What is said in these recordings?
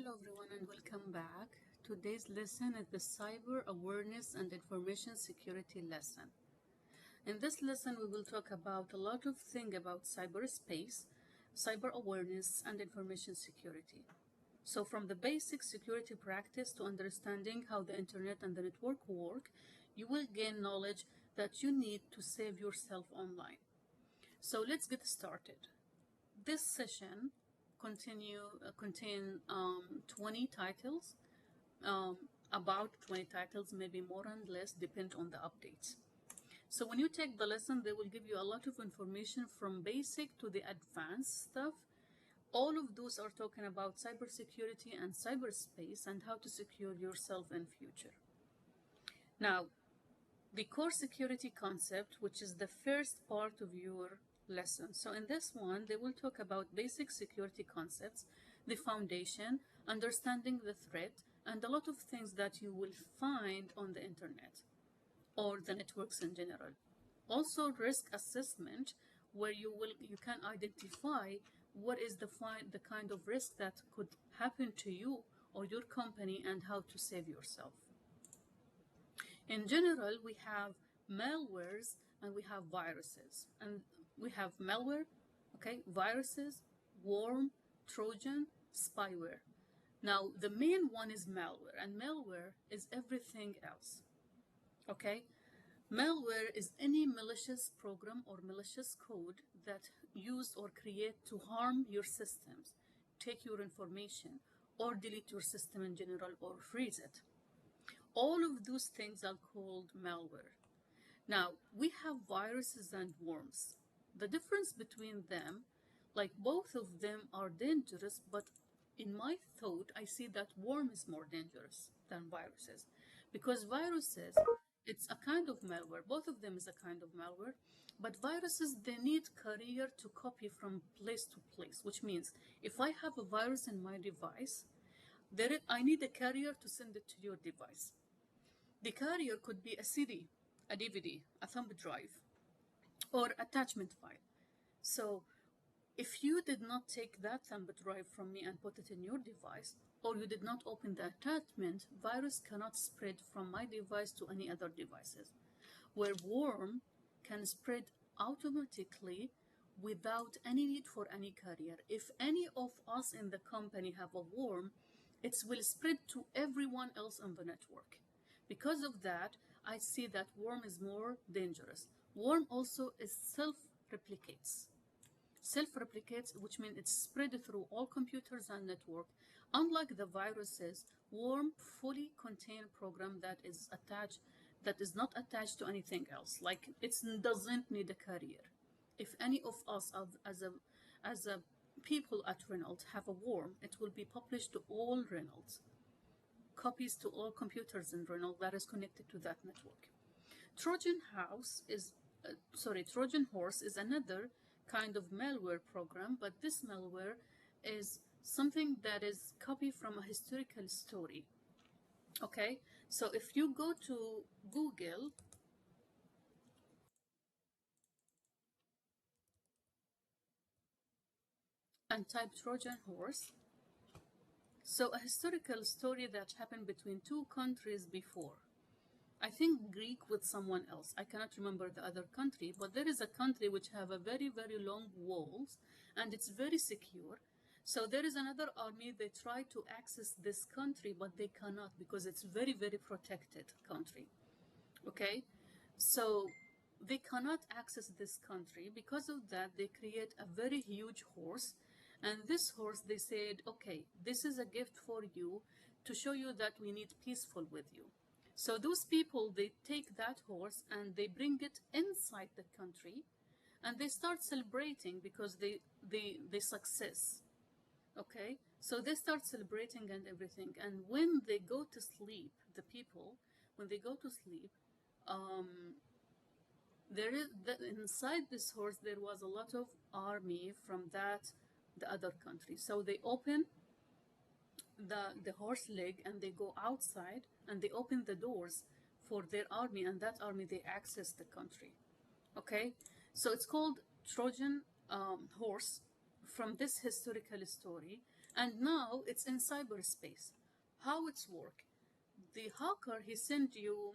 Hello everyone and welcome back. Today's lesson is the Cyber Awareness and Information Security lesson. In this lesson we will talk about a lot of things about cyberspace, cyber awareness and information security. So from the basic security practice to understanding how the internet and the network work, you will gain knowledge that you need to save yourself online. So let's get started. This session contain 20 titles, about 20 titles, maybe more and less, depend on the updates. So when you take the lesson, they will give you a lot of information from basic to the advanced stuff. All of those are talking about cybersecurity and cyberspace and how to secure yourself in future. Now, the core security concept, which is the first part of your lesson. So in this one, they will talk about basic security concepts, the foundation, understanding the threat, and a lot of things that you will find on the internet or the networks in general. Also risk assessment, where you can identify what is the kind of risk that could happen to you or your company and how to save yourself. In general, we have malwares and we have viruses. And we have malware, okay, viruses, worm, Trojan, spyware. Now, the main one is malware, and malware is everything else, okay? Malware is any malicious program or malicious code that used or create to harm your systems, take your information, or delete your system in general, or freeze it. All of those things are called malware. Now, we have viruses and worms. The difference between them, like both of them are dangerous, but in my thought, I see that worm is more dangerous than viruses. Because viruses, it's a kind of malware. Both of them is a kind of malware. But viruses, they need carrier to copy from place to place, which means if I have a virus in my device, I need a carrier to send it to your device. The carrier could be a CD, a DVD, a thumb drive, or attachment file. So if you did not take that thumb drive from me and put it in your device, or you did not open the attachment, virus cannot spread from my device to any other devices. Where worm can spread automatically without any need for any carrier. If any of us in the company have a worm, it will spread to everyone else on the network. Because of that, I see that worm is more dangerous. Worm also is self-replicates. Self-replicates, which means it's spread through all computers and network. Unlike the viruses, worm fully contain program that is not attached to anything else. Like it doesn't need a carrier. If any of us as a people at Reynolds have a worm, it will be published to all Reynolds. Copies to all computers in Reynolds that is connected to that network. Trojan horse is another kind of malware program, but this malware is something that is copied from a historical story. Okay, so if you go to Google and type Trojan horse, so a historical story that happened between two countries before. I think Greek with someone else. I cannot remember the other country, but there is a country which have a very, very long walls and it's very secure. So there is another army, they try to access this country, but they cannot because it's very, very protected country. Okay, so they cannot access this country. Because of that, they create a very huge horse. And this horse, they said, okay, this is a gift for you to show you that we need peaceful with you. So those people, they take that horse and they bring it inside the country and they start celebrating because they success. Okay, so they start celebrating and everything. And when they go to sleep, the people, when they go to sleep, inside this horse there was a lot of army from the other country. So they open the horse leg and they go outside and they open the doors for their army, and that army, they access the country. Okay, so it's called Trojan horse from this historical story. And now it's in cyberspace. How it's work? The hacker, he sent you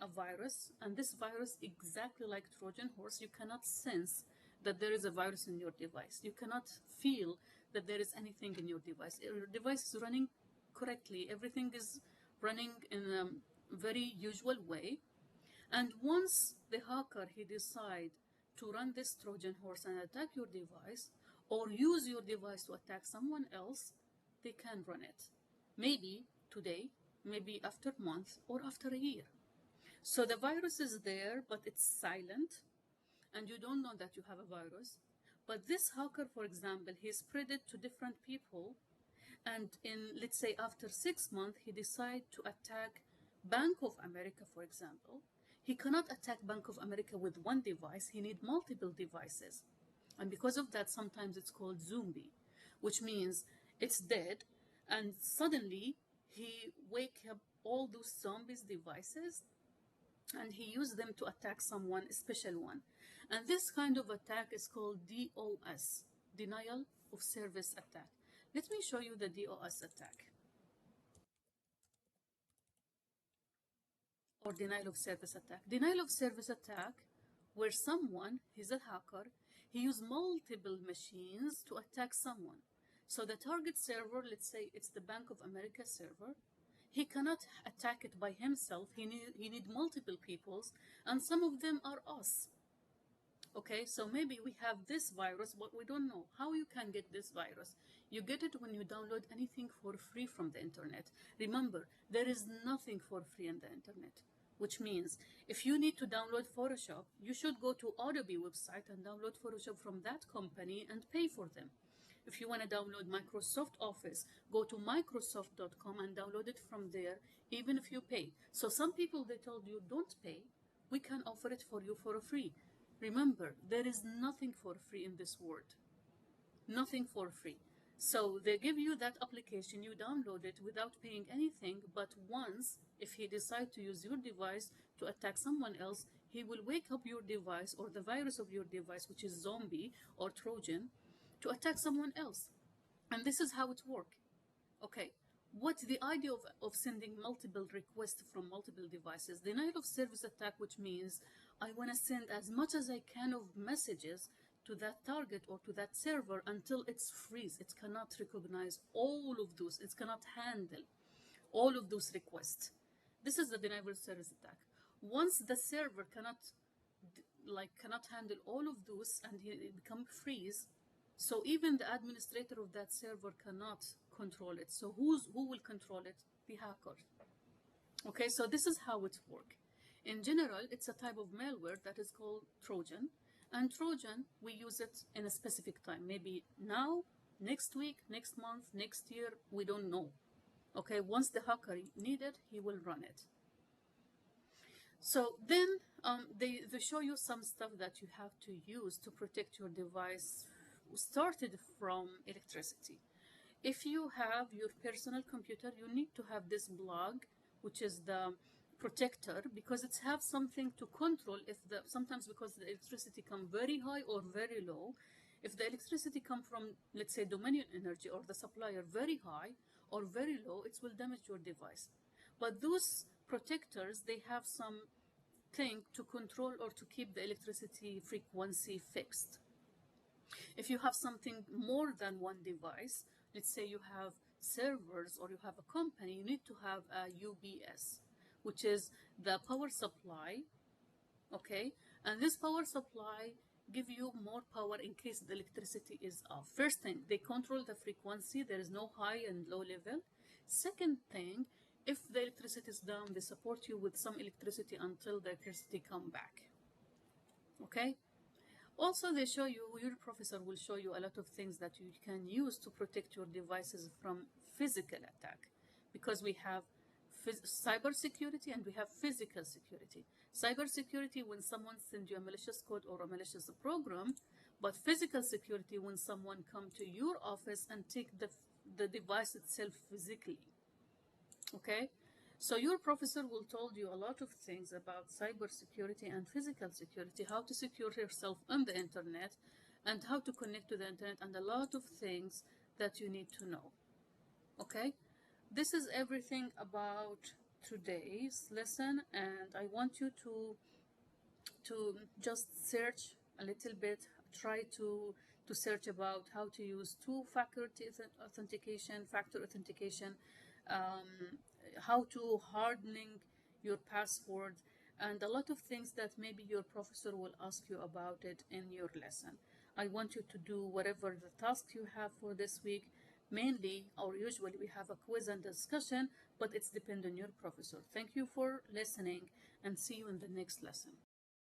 a virus, and this virus, exactly like Trojan horse, you cannot sense that there is a virus in your device. You cannot feel that there is anything in your device. Your device is running correctly. Everything is running in a very usual way. And once the hacker, he decide to run this Trojan horse and attack your device, or use your device to attack someone else, they can run it. Maybe today, maybe after a month, or after a year. So the virus is there, but it's silent, and you don't know that you have a virus. But this hacker, for example, he spread it to different people, and in, let's say, after 6 months, he decided to attack Bank of America, for example. He cannot attack Bank of America with one device. He need multiple devices. And because of that, sometimes it's called zombie, which means it's dead. And suddenly he wake up all those zombies devices, and he used them to attack someone, a special one. And this kind of attack is called DOS, denial of service attack. Let me show you the DOS attack, or denial of service attack. Denial of service attack, where someone, he's a hacker, he used multiple machines to attack someone. So the target server, let's say it's the Bank of America server, he cannot attack it by himself. He need multiple peoples, and some of them are us. Okay, so maybe we have this virus, but we don't know how you can get this virus. You get it when you download anything for free from the internet. Remember, there is nothing for free in the internet, which means if you need to download Photoshop, you should go to Adobe website and download Photoshop from that company and pay for them. If you want to download Microsoft Office, go to Microsoft.com and download it from there, even if you pay. So some people, they told you, don't pay. We can offer it for you for free. Remember, there is nothing for free in this world. Nothing for free. So they give you that application, you download it without paying anything, but once, if he decides to use your device to attack someone else, he will wake up your device or the virus of your device, which is zombie or Trojan, to attack someone else. And this is how it works. Okay, what's the idea of sending multiple requests from multiple devices? Denial of service attack, which means I want to send as much as I can of messages to that target or to that server until it's freeze. It cannot recognize all of those. It cannot handle all of those requests. This is the denial of service attack. Once the server cannot handle all of those and it become freeze, so even the administrator of that server cannot control it. So who will control it? The hacker. Okay, so this is how it works. In general, it's a type of malware that is called Trojan. And Trojan, we use it in a specific time. Maybe now, next week, next month, next year, we don't know. Okay, once the hacker needs it, he will run it. So then they show you some stuff that you have to use to protect your device started from electricity. If you have your personal computer, you need to have this plug, which is the protector, because it has something to control if sometimes because the electricity come very high or very low. If the electricity come from, let's say, Dominion Energy or the supplier very high or very low, it will damage your device. But those protectors, they have some thing to control or to keep the electricity frequency fixed. If you have something more than one device, let's say you have servers or you have a company, you need to have a UPS, which is the power supply, okay? And this power supply give you more power in case the electricity is off. First thing, they control the frequency. There is no high and low level. Second thing, if the electricity is down, they support you with some electricity until the electricity come back, okay? Also, they show you, your professor will show you a lot of things that you can use to protect your devices from physical attack, because we have cyber security and we have physical security. Cyber security when someone sends you a malicious code or a malicious program, but physical security when someone come to your office and take the device itself physically. Okay? So your professor will tell you a lot of things about cyber security and physical security, how to secure yourself on the internet and how to connect to the internet, and a lot of things that you need to know. Okay, this is everything about today's lesson, and I want you to just search a little bit, try to search about how to use two-factor authentication, factor authentication, how to hardening your password, and a lot of things that maybe your professor will ask you about it in your lesson. I want you to do whatever the task you have for this week. Mainly, or usually, we have a quiz and discussion, but it's depend on your professor. Thank you for listening, and see you in the next lesson.